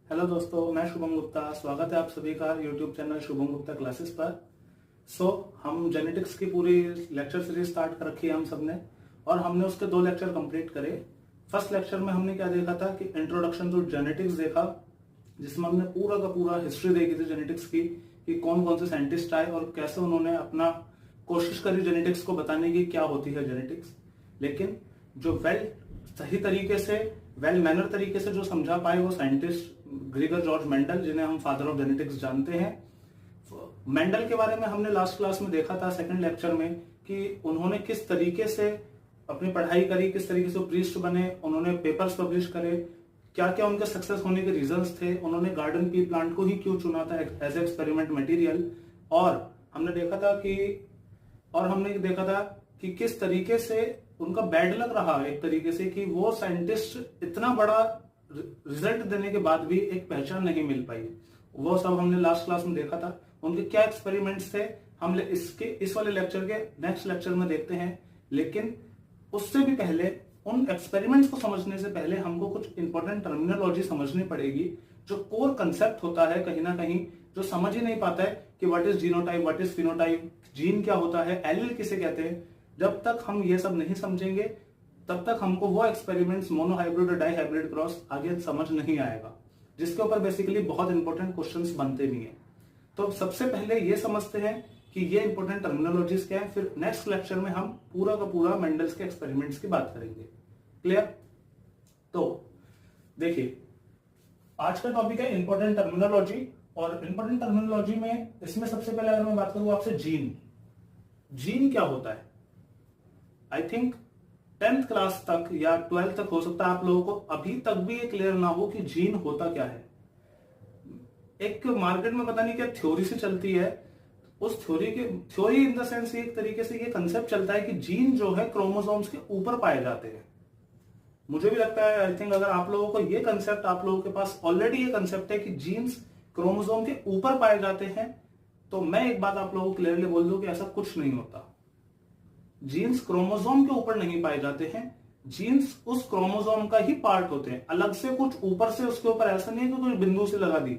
Hello दोस्तों, मैं शुभम गुप्ता। स्वागत है आप सभी का YouTube channel Shubham Gupta classes पर। हम जेनेटिक्स की पूरी लेक्चर सीरीज स्टार्ट कर रखी है हम सबने, और हमने उसके 2 लेक्चर कंप्लीट करे। फर्स्ट लेक्चर में हमने क्या देखा था कि इंट्रोडक्शन टू जेनेटिक्स देखा, जिसमें हमने पूरा का पूरा हिस्ट्री देखी थी जेनेटिक्स की, कि कौन कौन से साइंटिस्ट आए और कैसे उन्होंने अपना कोशिश करी जेनेटिक्स को बताने की क्या होती है जेनेटिक्स। लेकिन जो सही तरीके से वेल मैनर तरीके से जो समझा पाए वो साइंटिस्ट ग्रीगर जॉर्ज मेंडल, जिन्हें हम फादर ऑफ जेनेटिक्स जानते हैं। मेंडल के बारे में हमने लास्ट क्लास में देखा था सेकंड लेक्चर में, कि उन्होंने किस तरीके से अपनी पढ़ाई करी, किस तरीके से प्रीस्ट बने, उन्होंने पेपर्स पब्लिश करे, क्या क्या उनके सक्सेस होने के रीजंस थे, उन्होंने गार्डन पी प्लांट को ही क्यों चुना था एज एक्सपेरिमेंट मटेरियल। और हमने देखा था कि किस तरीके से उनका बैड लक रहा एक तरीके से, कि वो साइंटिस्ट इतना बड़ा रिजल्ट देने के बाद भी एक पहचान नहीं मिल पाई। वो सब हमने लास्ट क्लास में देखा था। उनके क्या एक्सपेरिमेंट्स थे हम इस वाले लेक्चर के नेक्स्ट लेक्चर में देखते हैं। लेकिन उससे भी पहले, उन एक्सपेरिमेंट्स को समझने से पहले हमको कुछ इंपॉर्टेंट टर्मिनोलॉजी समझनी पड़ेगी। जो कोर कंसेप्ट होता है कहीं ना कहीं जो समझ ही नहीं पाता है कि what is genotype, what is phenotype, gene क्या होता है, एलील किसे कहते हैं। जब तक हम ये सब नहीं समझेंगे तब तक हमको वो एक्सपेरिमेंट्स मोनोहाइब्रिड और डाईहाइब्रिड क्रॉस आगे समझ नहीं आएगा, जिसके ऊपर बेसिकली बहुत इंपॉर्टेंट क्वेश्चंस बनते भी हैं। तो सबसे पहले ये समझते हैं कि ये इंपॉर्टेंट टर्मिनोलॉजीज क्या है, फिर नेक्स्ट लेक्चर में हम पूरा का पूरा मेंडल्स के एक्सपेरिमेंट्स की बात करेंगे। क्लियर? तो देखिए, आज का टॉपिक है इंपॉर्टेंट टर्मिनोलॉजी। और इंपॉर्टेंट टर्मिनोलॉजी में इसमें सबसे पहले अगर मैं बात करूं आपसे जीन क्या होता है। आई थिंक 10th क्लास तक या 12th तक हो सकता है आप लोगों को अभी तक भी ये क्लियर ना हो कि जीन होता क्या है। एक मार्केट में पता नहीं क्या थ्योरी से चलती है, उस थ्योरी इन द सेंस एक तरीके से ये कंसेप्ट चलता है कि जीन जो है क्रोमोसोम्स के ऊपर पाए जाते हैं। मुझे भी लगता है, आई थिंक अगर आप लोगों को ये कंसेप्ट, आप लोगों के पास ऑलरेडी ये कंसेप्ट है कि जीन्स क्रोमोसोम के ऊपर पाए जाते हैं, तो मैं एक बात आप लोगों को क्लियरली बोल दूं कि ऐसा कुछ नहीं होता। जीन्स क्रोमोसोम के ऊपर नहीं पाए जाते हैं, जीन्स उस क्रोमोसोम का ही पार्ट होते हैं। अलग से कुछ ऊपर से उसके ऊपर ऐसा नहीं है कि कोई बिंदु से लगा दी,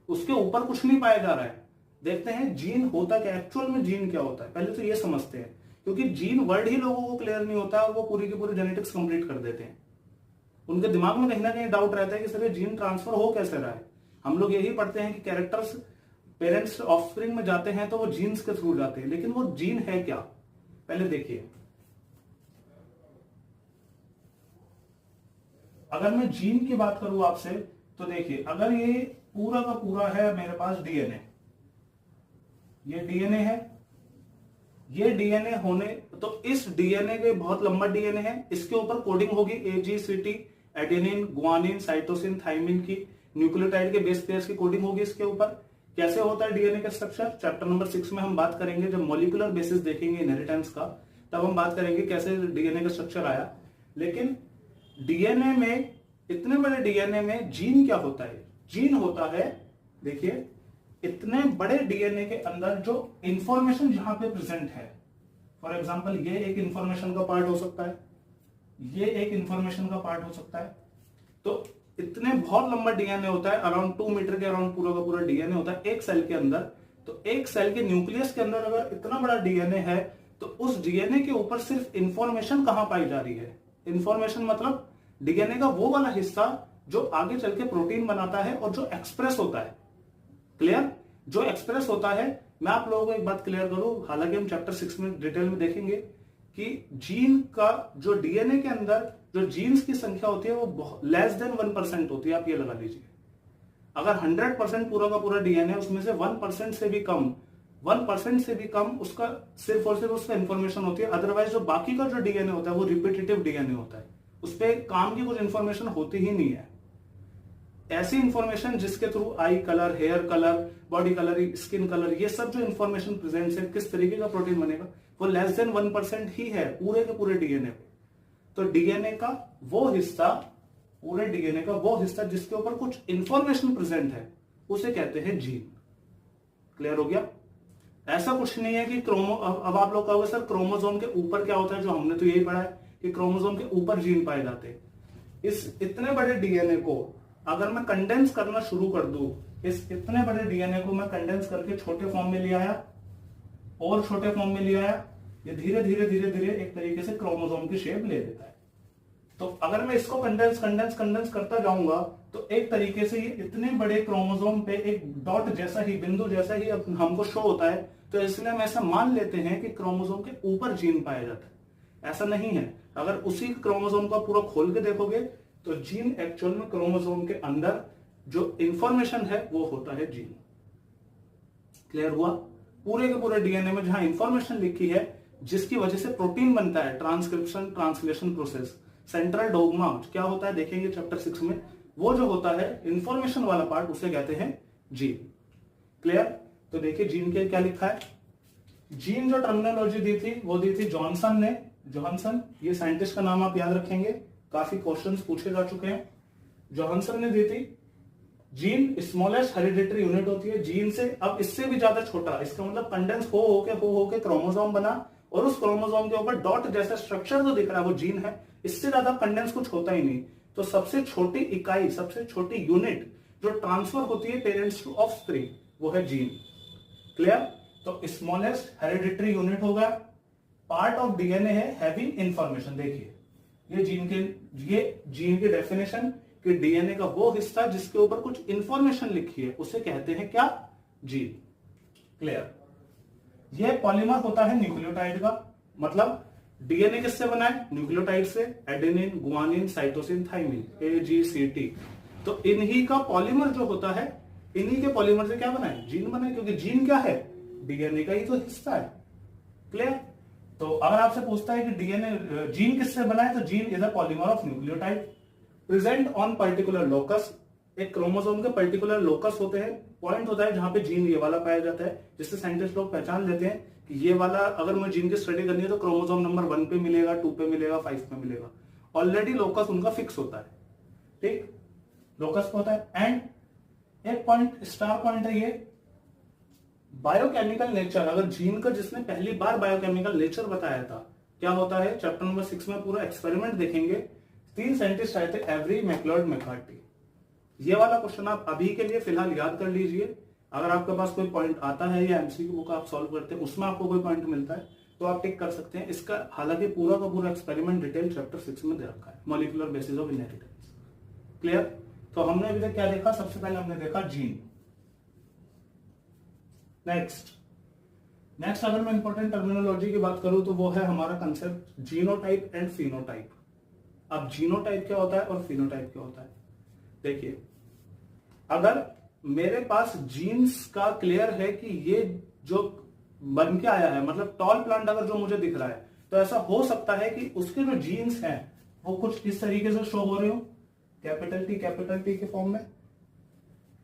उसके ऊपर कुछ नहीं पाया जा रहा है। देखते हैं जीन होता क्या, एक्चुअल में जीन क्या होता है, पहले तो ये समझते हैं। क्योंकि जीन वर्ड ही लोगों को क्लियर नहीं होता, वो पूरी की पूरी जेनेटिक्स कंप्लीट कर देते हैं। उनके दिमाग में कहीं ना कहीं डाउट रहता है कि सर ये जीन ट्रांसफर हो कैसे रहा है। हम लोग यही पढ़ते हैं कि कैरेक्टर्स पेरेंट्स ऑफस्प्रिंग में जाते हैं तो वो जीन्स के थ्रू जाते हैं, लेकिन वो जीन है क्या, पहले देखिए। अगर मैं जीन की बात करूं आपसे, तो देखिए, अगर ये पूरा का पूरा है मेरे पास डीएनए, ये डीएनए है, ये डीएनए होने, तो इस डीएनए के बहुत लंबा डीएनए है, इसके ऊपर कोडिंग होगी AGCT, adenine, guanine, cytosine, thymine की न्यूक्लियोटाइड के बेस पेयर्स की कोडिंग होगी इसके ऊपर। कैसे होता है डीएनए का स्ट्रक्चर, चैप्टर नंबर 6 में हम बात करेंगे। जब मॉलिक्यूलर बेसिस देखेंगे इनहेरिटेंस का, तब हम बात करेंगे कैसे डीएनए का स्ट्रक्चर आया। लेकिन डीएनए में, इतने बड़े डीएनए में जीन क्या होता है? जीन होता है, देखिए, इतने बड़े डीएनए के अंदर जो इंफॉर्मेशन जहां पे प्रेजेंट है, फॉर एग्जांपल ये एक इंफॉर्मेशन का पार्ट हो सकता है, ये एक इंफॉर्मेशन का पार्ट हो सकता है। तो इतने बहुत लंबा डीएनए होता है, अराउंड 2 मीटर के अराउंड पूरा का पूरा डीएनए होता है एक सेल के अंदर। तो एक सेल के न्यूक्लियस के अंदर अगर इतना बड़ा डीएनए है, तो उस डीएनए के ऊपर सिर्फ इंफॉर्मेशन कहां पाई जा रही है? इंफॉर्मेशन मतलब डीएनए का वो वाला हिस्सा जो आगे चल के प्रोटीन बनाता है और जो एक्सप्रेस होता है। क्लियर? जो एक्सप्रेस होता है, मैं आप लोगों को एक बात क्लियर करूं, हालांकि हम चैप्टर 6 में डिटेल में देखेंगे कि जीन का जो डीएनए के अंदर जो जीन्स की संख्या होती है वो लेस देन 1% होती है। आप ये लगा लीजिए, अगर 100% पूरा का पूरा डीएनए, उसमें से 1% से भी कम, 1% से भी कम उसका सिर्फ और सिर्फ उसका इंफॉर्मेशन होती है। अदरवाइज जो बाकी का जो डीएनए होता है वो रिपीटेटिव डीएनए होता है, उस पर काम की कुछ इंफॉर्मेशन होती ही नहीं है। ऐसी इंफॉर्मेशन जिसके through eye colour, hair colour, body colour, skin colour, ये सब जो इंफॉर्मेशन प्रेजेंट है, किस तरीके का प्रोटीन बनेगा, वो लेस देन 1% ही है पूरे के पूरे डीएनए पे। तो डीएनए का वो हिस्सा, पूरे डीएनए का वो हिस्सा जिसके ऊपर कुछ इंफॉर्मेशन प्रेजेंट है, उसे कहते हैं जीन। क्लियर हो गया? ऐसा कुछ नहीं है कि अब आप लोग कहोगे सर क्रोमोसोम के ऊपर क्या होता है, जो हमने तो यही पढ़ा है कि क्रोमोसोम के ऊपर जीन पाए जाते हैं। इस इतने बड़े डीएनए को अगर मैं कंडेंस करना शुरू कर दूं, इस इतने बड़े डीएनए को मैं कंडेंस करके छोटे फॉर्म में ले आया और छोटे फॉर्म में ले आया, ये धीरे धीरे धीरे धीरे एक तरीके से क्रोमोसोम की शेप ले लेता है। तो अगर मैं इसको कंडेंस कंडेंस कंडेंस करता जाऊंगा तो एक तरीके से ये इतने बड़े क्रोमोसोम पे एक डॉट जैसा ही, बिंदु जैसा ही हमको शो होता है। तो इसलिए हम ऐसा मान लेते हैं कि क्रोमोसोम के ऊपर जीन पाया जाता है। ऐसा नहीं है। अगर उसी क्रोमोसोम का पूरा खोल के देखोगे तो जीन एक्चुअल में क्रोमोसोम के अंदर जो इंफॉर्मेशन है वो होता है जीन। क्लियर हुआ? पूरे के पूरे डीएनए में जहां इंफॉर्मेशन लिखी है जिसकी वजह से प्रोटीन बनता है, transcription translation process, central dogma क्या होता है देखेंगे चैप्टर 6 में। वो जो होता है इंफॉर्मेशन वाला पार्ट उसे कहते हैं जीन। क्लियर? तो देखिए जीन के क्या लिखा है। जीन जो टर्मिनोलॉजी दी थी वो दी थी जॉनसन ने। जोहानसन, ये साइंटिस्ट का नाम आप याद रखेंगे, काफी क्वेश्चंस पूछे जा चुके हैं। जोहानसन ने दी थी। जीन स्मॉलेस्ट हेरिडिटरी यूनिट होती है। जीन से अब इससे भी ज्यादा छोटा, इसका मतलब कंडेंस हो के क्रोमोसोम बना और उस क्रोमोसोम के ऊपर डॉट जैसा स्ट्रक्चर जो दिख रहा है वो जीन है। इससे ज्यादा कंडेंस कुछ होता ही नहीं। तो सबसे छोटी इकाई, सबसे छोटी यूनिट जो ट्रांसफर होती है पेरेंट्स टू ऑफस्प्रिंग, वो है जीन। क्लियर? तो स्मॉलेस्ट हेरिडिटरी यूनिट होगा। पार्ट ऑफ डीएनए है हैविंग इंफॉर्मेशन। देखिए ये जीन की डेफिनेशन कि डीएनए का वो हिस्सा जिसके ऊपर कुछ इंफॉर्मेशन लिखी है उसे कहते हैं क्या? जीन। क्लियर? यह पॉलीमर होता है न्यूक्लियोटाइड का। मतलब डीएनए किससे बना है? न्यूक्लियोटाइड से। Adenine, guanine, cytosine, thymine, AGCT। तो इन्हीं का पॉलीमर जो होता है, इन्हीं के पॉलीमर से क्या बना है? जीन बना है। क्योंकि जीन क्या है? डीएनए का ही तो हिस्सा है। क्लियर? तो अगर आपसे पूछता है कि डीएनए जीन किससे बना है, तो gene is a polymer of nucleotide present on particular locus. एक क्रोमोसोम के पर्टिकुलर लोकस होते हैं, पॉइंट होता है जहां पे जीन ये वाला पाया जाता है, जिससे साइंटिस्ट लोग पहचान लेते हैं कि ये वाला अगर मुझे जीन की स्टडी करनी है तो क्रोमोसोम नंबर 1 पे मिलेगा, 2 पे मिलेगा, 5 पे मिलेगा। ऑलरेडी लोकस उनका फिक्स होता है। ठीक, लोकस होता है। एंड एक पॉइंट, स्टार पॉइंट है ये बायोकेमिकल नेचर। अगर जीन का जिसने पहली बार बायोकेमिकल नेचर बताया था, क्या होता है चैप्टर नंबर 6 में पूरा एक्सपेरिमेंट देखेंगे। 3 साइंटिस्ट आए थे, एवरी, मैक्लियोड, मैककार्टी। ये वाला क्वेश्चन आप अभी के लिए फिलहाल याद कर लीजिए। अगर आपके पास कोई पॉइंट आता है या एमसीक्यू बुक आप सॉल्व करते हैं उसमें आपको कोई पॉइंट मिलता है तो आप टिक कर सकते हैं। इसका हालांकि पूरा का पूरा एक्सपेरिमेंट डिटेल चैप्टर 6 में दे रखा है, molecular basis of inheritance. Clear? तो हमने अभी तक क्या देखा? सबसे पहले हमने देखा जीन। नेक्स्ट अगर मैं इंपॉर्टेंट टर्मिनोलॉजी की बात करूं तो वो है हमारा कंसेप्ट जीनोटाइप एंड फिनोटाइप। अब जीनोटाइप क्या होता है और फिनोटाइप क्या होता है? देखिए, अगर मेरे पास जीन्स का क्लियर है कि ये जो बन के आया है, मतलब टॉल प्लांट अगर जो मुझे दिख रहा है, तो ऐसा हो सकता है कि उसके जो जीन्स हैं वो कुछ इस तरीके से शो हो रहे हो, कैपिटल टी के फॉर्म में।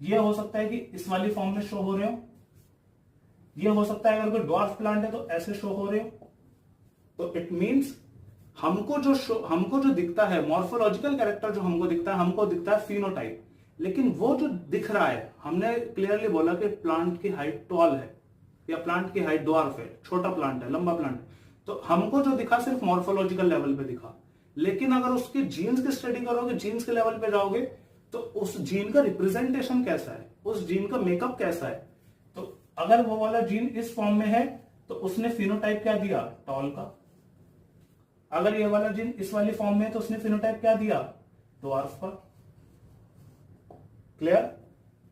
ये हो सकता है कि इस वाली फॉर्म में शो हो रहे हो। ये हो सकता है अगर कोई ड्वार्फ प्लांट है तो ऐसे शो हो रहे हो। तो इट मींस हमको जो दिखता है, मॉर्फोलॉजिकल कैरेक्टर जो हमको दिखता है फिनोटाइप। लेकिन वो जो दिख रहा है, हमने क्लियरली बोला कि प्लांट की हाइट टॉल है या प्लांट की हाइट ड्वार्फ है, छोटा प्लांट है, लंबा प्लांट है। तो हमको जो दिखा सिर्फ मॉर्फोलॉजिकल लेवल पे दिखा। लेकिन अगर उसकी जीन्स की स्टडी करोगे, जीन्स के लेवल पे जाओगे, तो उस जीन का रिप्रेजेंटेशन कैसा है, उस जीन का मेकअप कैसा है। तो अगर वो वाला जीन इस फॉर्म में है तो उसने फिनोटाइप क्या दिया? टॉल का। अगर ये वाला जीन इस वाली फॉर्म में है तो उसने फिनोटाइप क्या दिया? ड्वार्फ का। क्लियर?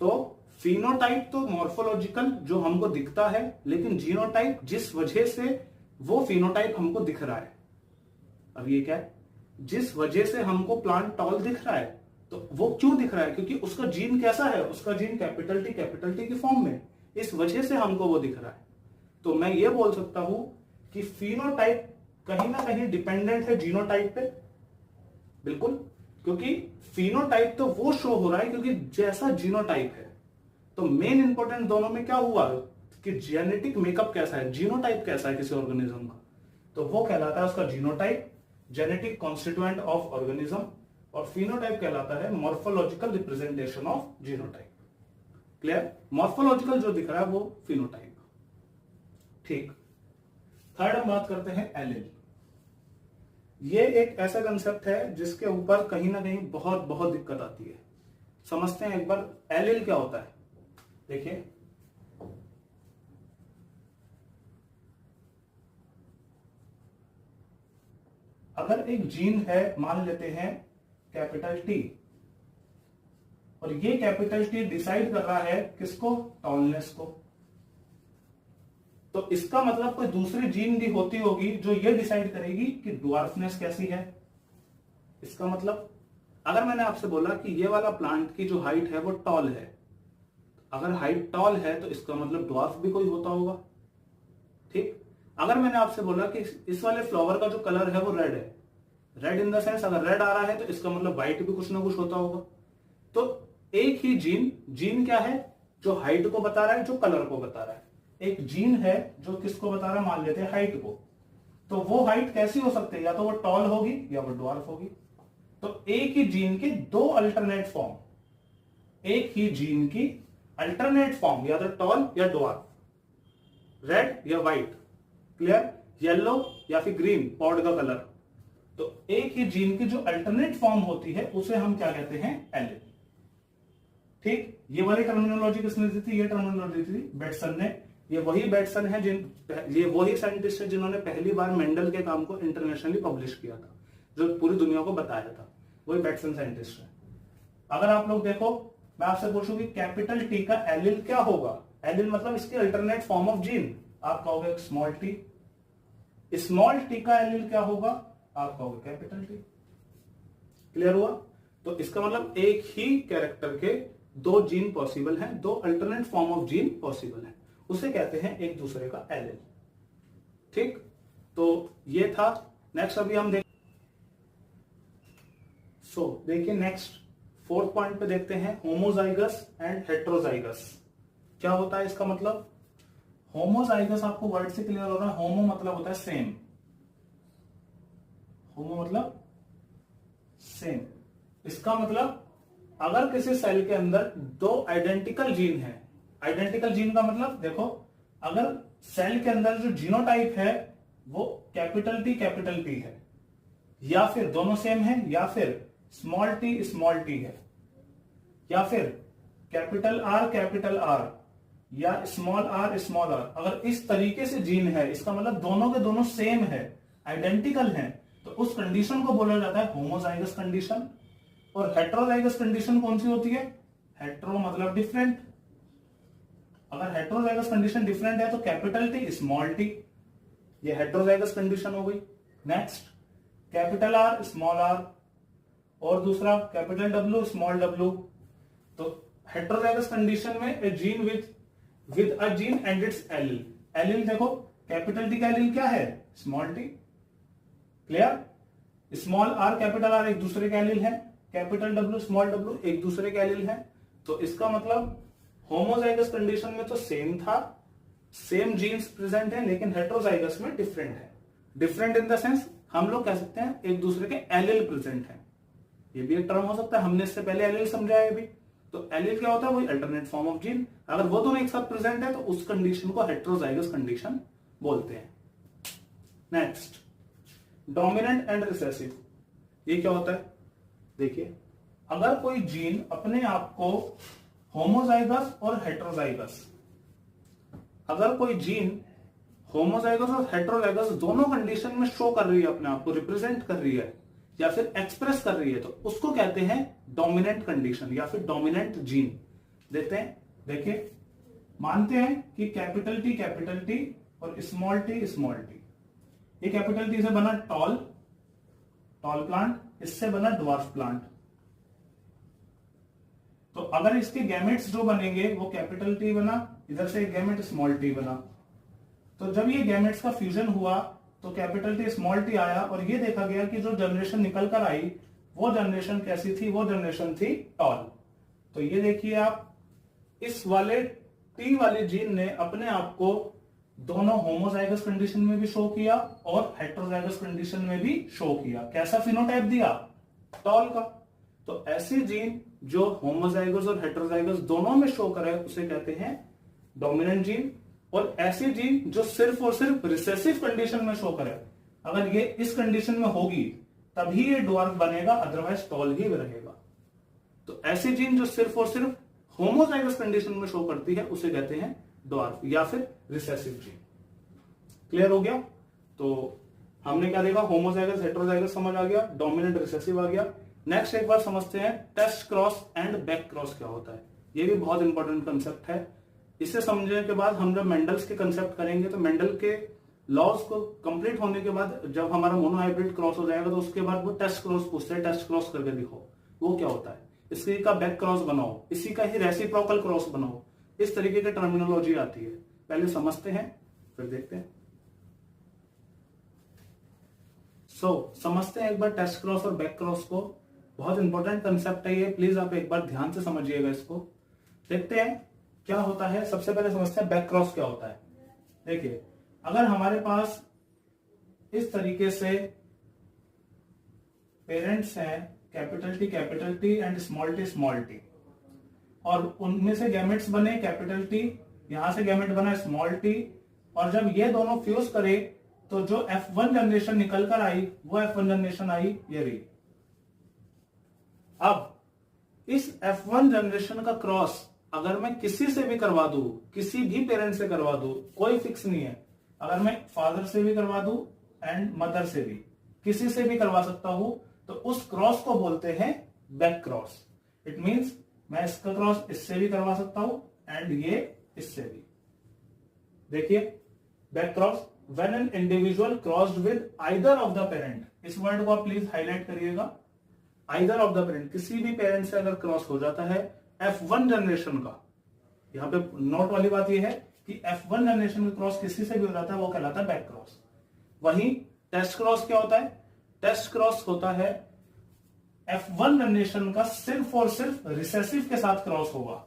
तो फिनोटाइप तो मॉर्फोलॉजिकल जो हमको दिखता है, लेकिन जीनोटाइप जिस वजह से वो फिनोटाइप हमको दिख रहा है। अब ये क्या है? जिस वजह से हमको प्लांट टॉल दिख रहा है, तो वो क्यों दिख रहा है? क्योंकि उसका जीन कैसा है? उसका जीन कैपिटल टी की फॉर्म में, इस वजह से हमको वो दिख रहा है। तो मैं ये बोल सकता हूं कि फिनोटाइप कहीं ना कहीं डिपेंडेंट है जीनोटाइप पे। बिल्कुल, क्योंकि फिनोटाइप तो वो शो हो रहा है क्योंकि जैसा जीनोटाइप है। तो मेन इंपॉर्टेंट दोनों में क्या हुआ कि जेनेटिक मेकअप कैसा है, जीनोटाइप कैसा है किसी ऑर्गेनिज्म का, तो वो कहलाता है उसका genotype, genetic constituent of organism. और फिनोटाइप कहलाता है morphological representation of genotype. Clear? Morphological जो दिख रहा है वो फिनोटाइप। ठीक, थर्ड हम बात करते हैं एलील। ये एक ऐसा कंसेप्ट है जिसके ऊपर कहीं ना कहीं बहुत बहुत दिक्कत आती है। समझते हैं एक बार एलील क्या होता है। देखिए अगर एक जीन है, मान लेते हैं कैपिटल टी, और ये कैपिटल टी डिसाइड कर रहा है किसको, टॉलनेस को, तो इसका मतलब कोई दूसरी जीन भी होती होगी जो ये डिसाइड करेगी कि ड्वार्फनेस कैसी है। इसका मतलब अगर मैंने आपसे बोला कि ये वाला प्लांट की जो हाइट है वो टॉल है, अगर हाइट टॉल है तो इसका मतलब ड्वार्फ भी कोई होता होगा। ठीक, अगर मैंने आपसे बोला कि इस वाले फ्लावर का जो कलर है वो रेड है, रेड इन द सेंस अगर रेड आ रहा है तो इसका मतलब व्हाइट भी कुछ ना कुछ होता होगा। तो एक ही जीन क्या है, जो हाइट को बता रहा है, जो कलर को बता रहा है। एक जीन है जो किसको बता रहा है, मान लेते हैं हाइट को, तो वो हाइट कैसी हो सकती है, या तो वो टॉल होगी या वो ड्वार्फ होगी। तो एक ही जीन के दो अल्टरनेट फॉर्म, एक ही जीन की अल्टरनेट फॉर्म, या तो टॉल या ड्वार्फ, रेड या व्हाइट, क्लियर, येलो या फिर ग्रीन पॉड का कलर। तो एक ही जीन की जो अल्टरनेट फॉर्म होती है उसे हम क्या कहते हैं, एलील। ठीक, ये वाली टर्मिनोलॉजी किसने दी थी, ये टर्मिनोलॉजी दी बेटसन ने। ये वही बेटसन है ये वही साइंटिस्ट है जिन्होंने पहली बार मेंडल के काम को इंटरनेशनली पब्लिश किया था, जो पूरी दुनिया को बताया था, वही बेटसन साइंटिस्ट है। अगर आप लोग देखो, मैं आपसे पूछूं कि कैपिटल टी का एलील क्या होगा, एलील मतलब इसकी अल्टरनेट फॉर्म ऑफ जीन, आप कहोगे स्मॉल टी। स्मॉल टी का एलील क्या होगा, आप कहोगे कैपिटल टी। क्लियर हुआ। तो इसका मतलब एक ही कैरेक्टर के दो जीन पॉसिबल हैं, दो alternate form of gene possible हैं, उसे कहते हैं एक दूसरे का एलील। ठीक, तो ये था। नेक्स्ट अभी हम देखिए नेक्स्ट फोर्थ पॉइंट पे देखते हैं, होमोजाइगस एंड हेट्रोजाइगस। क्या होता है इसका मतलब, होमोजाइगस आपको वर्ड से क्लियर हो रहा है, होमो मतलब होता है सेम, होमो मतलब सेम। इसका मतलब अगर किसी सेल के अंदर दो आइडेंटिकल जीन है, आइडेंटिकल जीन का मतलब देखो, अगर सेल के अंदर जो जीनोटाइप है वो कैपिटल टी है, या फिर दोनों सेम है, या फिर स्मॉल टी है, या फिर कैपिटल आर या स्मॉल आर, अगर इस तरीके से जीन है, इसका मतलब दोनों के दोनों सेम है, आइडेंटिकल है, तो उस कंडीशन को बोला जाता है होमोजाइगस कंडीशन। और हेट्रोजाइगस कंडीशन कौन सी होती है, हेट्रो मतलब डिफरेंट। अगर हेट्रोजाइगस कंडीशन डिफरेंट है तो कैपिटल टी स्मॉल टी, ये हेट्रोजाइगस कंडीशन हो गई। Next capital R small R, और दूसरा कैपिटल डब्ल्यू स्मॉल डब्ल्यू। तो हेट्रोजाइगस कंडीशन में a gene with a gene and its allele. Allele देखो, कैपिटल टी का एलील क्या है, small T, clear. Small R capital R एक दूसरे के एलील है, कैपिटल डब्ल्यू स्मॉल डब्ल्यू एक दूसरे के एलील है। तो इसका मतलब होमोजाइगस कंडीशन में तो सेम था, सेम जीन्स प्रेजेंट है, लेकिन हेट्रोजाइगस में डिफरेंट है। डिफरेंट इन द सेंस हम लोग कह सकते हैं एक दूसरे के एलील प्रेजेंट है, ये भी एक टर्म हो सकता है, हमने इससे पहले एलील समझाया भी। तो एलील क्या होता है, वही अल्टरनेट फॉर्म ऑफ जीन। अगर वो दोनों एक साथ प्रेजेंट है तो उस कंडीशन को हेट्रोजाइगस कंडीशन बोलते हैं। नेक्स्ट डोमिनेंट एंड रिसेसिव, ये क्या होता है, देखिए अगर कोई जीन अपने आप को होमोजाइगस और हेट्रोजाइगस, अगर कोई जीन होमोजाइगस और हेट्रोजाइगस दोनों कंडीशन में शो कर रही है, अपने आप को रिप्रेजेंट कर रही है या फिर एक्सप्रेस कर रही है, तो उसको कहते हैं डोमिनेंट कंडीशन या फिर डोमिनेंट जीन। देते हैं, देखिए मानते हैं कि कैपिटल टी और स्मॉल टी, ये कैपिटल टी से बना टॉल प्लांट, इससे बना ड्वार्फ प्लांट। तो अगर इसके गैमेट्स जो बनेंगे वो कैपिटल टी बना, इधर से गैमेट स्मॉल टी बना, तो जब ये गैमेट्स का फ्यूजन हुआ तो कैपिटल टी स्मॉल टी आया, और ये देखा गया कि जो जनरेशन निकल कर आई वो जनरेशन कैसी थी, वो जनरेशन थी टॉल। तो ये देखिए आप, इस वाले टी वाले जीन ने अपने आप को दोनों होमोजाइगस कंडीशन में भी शो किया और हेट्रोजाइगस कंडीशन में भी शो किया। कैसा फिनोटाइप दिया, टॉल का। तो ऐसे जीन जो होमोजाइगस और हेट्रोजाइगस दोनों में शो करे उसे कहते हैं डोमिनेंट जीन। और ऐसे जीन जो सिर्फ और सिर्फ रिसेसिव कंडीशन में शो करे, अगर ये इस कंडीशन में होगी तभी ये ड्वार्फ बनेगा, अदरवाइज टॉल ही रहेगा। तो ऐसी जीन जो सिर्फ और सिर्फ होमोजाइगस कंडीशन में शो करती है उसे कहते हैं ड्वार्फ या फिर रिसेसिव जीन। क्लियर हो गया? तो हमने क्या देखा, होमोजाइगस हेटेरोजाइगस समझ आ गया, डोमिनेंट रिसेसिव आ गया। नेक्स्ट एक बार समझते हैं test cross and back cross क्या होता है। ये भी बहुत इंपॉर्टेंट कंसेप्ट है। इसे समझने के बाद हम जब मेंडल्स के कंसेप्ट करेंगे तो मेंडल के लॉज को कंप्लीट होने के बाद जब हमारा मोनोहाइब्रिड क्रॉस हो जाएगा तो उसके बाद वो टेस्ट क्रॉस पूछते हैं, टेस्ट क्रॉस करके दिखाओ वो क्या होता है, इसी का बैक क्रॉस बनाओ, इसी का ही रेसिप्रोकल क्रॉस बनाओ। इस तरीके की टर्मिनोलॉजी आती है। पहले समझते हैं फिर देखते हैं। समझते हैं एक बार टेस्ट क्रॉस और बैक क्रॉस को। बहुत इंपॉर्टेंट कंसेप्ट है ये, प्लीज आप एक बार ध्यान से समझिएगा इसको। देखते हैं क्या होता है। सबसे पहले समझते हैं बैक क्रॉस क्या होता है। देखिए, अगर हमारे पास इस तरीके से पेरेंट्स हैं capital T and small T और उनमें से गैमेट्स बने कैपिटल टी, यहां से गैमेट बना स्मॉल टी, और जब ये दोनों फ्यूज करे तो जो F1 जनरेशन निकल कर आई वो F1 जनरेशन आई ये रही। अब इस F1 जनरेशन का क्रॉस अगर मैं किसी से भी करवा दूं, किसी भी पेरेंट से करवा दूं, कोई फिक्स नहीं है। अगर मैं फादर से भी करवा दूं एंड मदर से भी, किसी से भी करवा सकता हूं, तो उस क्रॉस को बोलते हैं बैक क्रॉस। इट मींस मैं इसका क्रॉस इससे भी करवा सकता हूं एंड ये इससे भी। देखिए back cross, when an individual crossed with either of the parent, इस वर्ड को आप प्लीज हाईलाइट करिएगा। आइदर ऑफ द पेरेंट, किसी भी पेरेंट से अगर क्रॉस हो जाता है F1 जनरेशन का, यहां पे नोट वाली बात यह है कि F1 जनरेशन का क्रॉस किसी से भी हो जाता है वो कहलाता है बैक क्रॉस। वहीं टेस्ट क्रॉस क्या होता है? टेस्ट क्रॉस होता है F1 जनरेशन का सिर्फ और सिर्फ रिसेसिव के साथ क्रॉस होगा,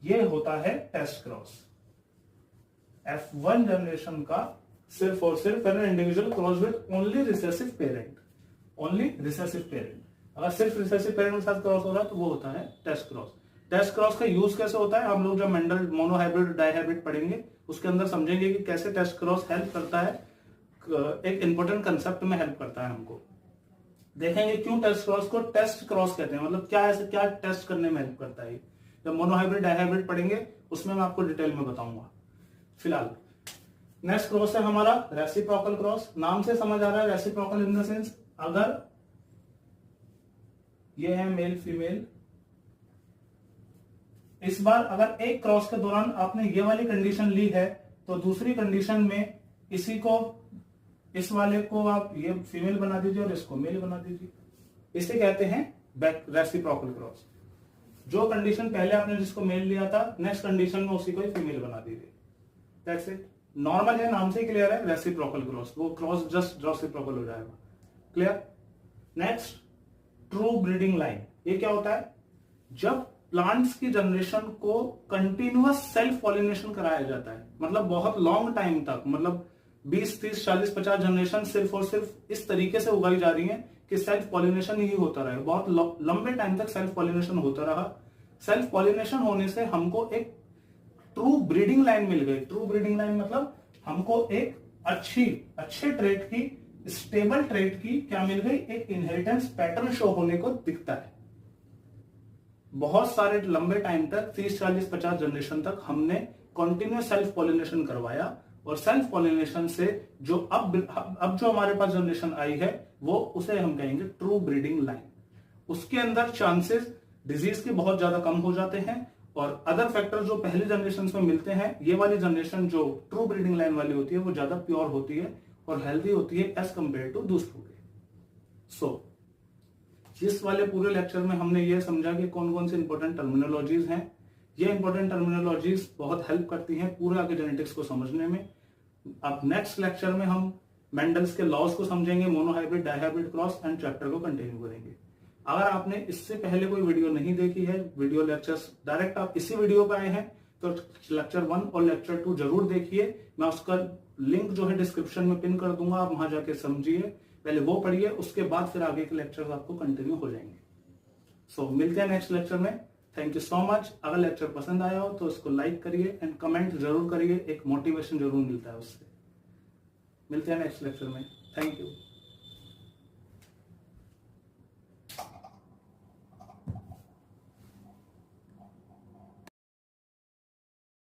यह होता है टेस्ट क्रॉस। F1 जनरेशन का सिर्फ और सिर्फ individual cross with only recessive parent, only recessive parent. अगर सिर्फ रिसेसिव पेरेंट के साथ क्रॉस हो रहा है तो वो होता है टेस्ट क्रॉस। टेस्ट क्रॉस का यूज कैसे होता है हम लोग जब मेंडल मोनोहाइब्रिड डाइहाइब्रिड पढ़ेंगे उसके अंदर समझेंगे कि कैसे टेस्ट क्रॉस हेल्प करता है, एक इंपॉर्टेंट कंसेप्ट में हेल्प करता है हमको। देखेंगे क्यों टेस्ट क्रॉस को टेस्ट क्रॉस कहते हैं, मतलब क्या ऐसे क्या टेस्ट करने में हेल्प करता है। जब मोनोहाइब्रिड डाइहाइब्रिड पढ़ेंगे उसमें मैं आपको डिटेल में बताऊंगा। फिलहाल नेक्स्ट क्रॉस है हमारा रेसिप्रोकल क्रॉस। नाम से समझ आ रहा है रेसिप्रोकल इन द सेंस, अगर ये है मेल फीमेल, इस बार अगर एक क्रॉस के दौरान आपने ये वाली कंडीशन ली है तो दूसरी कंडीशन में इसी को, इस वाले को आप ये फीमेल बना दीजिए और इसको मेल बना दीजिए। इसे कहते हैं बैक रेसिप्रोकल क्रॉस। जो कंडीशन पहले आपने जिसको मेल लिया था नेक्स्ट कंडीशन में उसी को ही फीमेल बना दीजिए। That's it. नॉर्मल है, नाम से क्लियर है, रेसिप्रोकल क्रॉस, वो क्रॉस जस्ट रेसिप्रोकल हो जाएगा। Clear? Next true breeding line. ये क्या होता है? जब प्लांट्स की जनरेशन को कंटिन्यूअस सेल्फ पॉलिनेशन कराया जाता है, मतलब बहुत लॉन्ग टाइम तक, मतलब 20, 30, 40, 50 जनरेशन सिर्फ और सिर्फ इस तरीके से उगाई जा रही है कि सेल्फ पॉलिनेशन ही होता रहे, बहुत लंबे टाइम तक सेल्फ पॉलिनेशन होता रहा। सेल्फ पॉलिनेशन होने से हमको एक ट्रू ब्रीडिंग लाइन मिल गई। ट्रू ब्रीडिंग लाइन मतलब हमको एक अच्छे ट्रेट की, स्टेबल ट्रेट की क्या मिल गई, एक इनहेरिटेंस पैटर्न शो होने को दिखता है। बहुत सारे लंबे टाइम तक 30, 40, 50 जनरेशन तक हमने कंटिन्यूस सेल्फ पॉलिनेशन करवाया और सेल्फ पॉलिनेशन से जो अब जो हमारे पास जनरेशन आई है वो उसे हम कहेंगे ट्रू ब्रीडिंग लाइन। उसके अंदर चांसेस डिजीज के बहुत ज्यादा कम हो जाते हैं और अदर फैक्टर जो पहले जनरेशन में मिलते हैं, ये वाली जनरेशन जो ट्रू ब्रीडिंग लाइन वाली होती है वो ज्यादा प्योर होती है और हेल्दी होती है एज कंपेयर टू दूसरों के। जिस वाले पूरे लेक्चर में हमने ये समझा कि कौन कौन सी इंपॉर्टेंट टर्मिनोलॉजीज हैं। ये इंपॉर्टेंट टर्मिनोलॉजीज बहुत हेल्प करती हैं पूरे आगे जेनेटिक्स को समझने में। अब नेक्स्ट लेक्चर में हम मेंडल्स के लॉज को समझेंगे, monohybrid dihybrid cross and chapter को कंटिन्यू करेंगे। अगर आपने इससे पहले कोई वीडियो नहीं देखी है, वीडियो लेक्चर्स डायरेक्ट आप इसी वीडियो पे आए हैं, तो लेक्चर 1 और लेक्चर 2 जरूर देखिए। मैं उसका लिंक जो है डिस्क्रिप्शन में पिन कर दूंगा, आप वहां जाके समझिए, पहले वो पढ़िए, उसके बाद फिर आगे के लेक्चर्स आपको कंटिन्यू हो जाएंगे। मिलते हैं नेक्स्ट लेक्चर में। Thank you so much. अगर लेक्चर पसंद आया हो तो इसको लाइक करिए एंड कमेंट जरूर करिए, एक मोटिवेशन जरूर मिलता है उससे। मिलते हैं नेक्स्ट लेक्चर में। Thank you.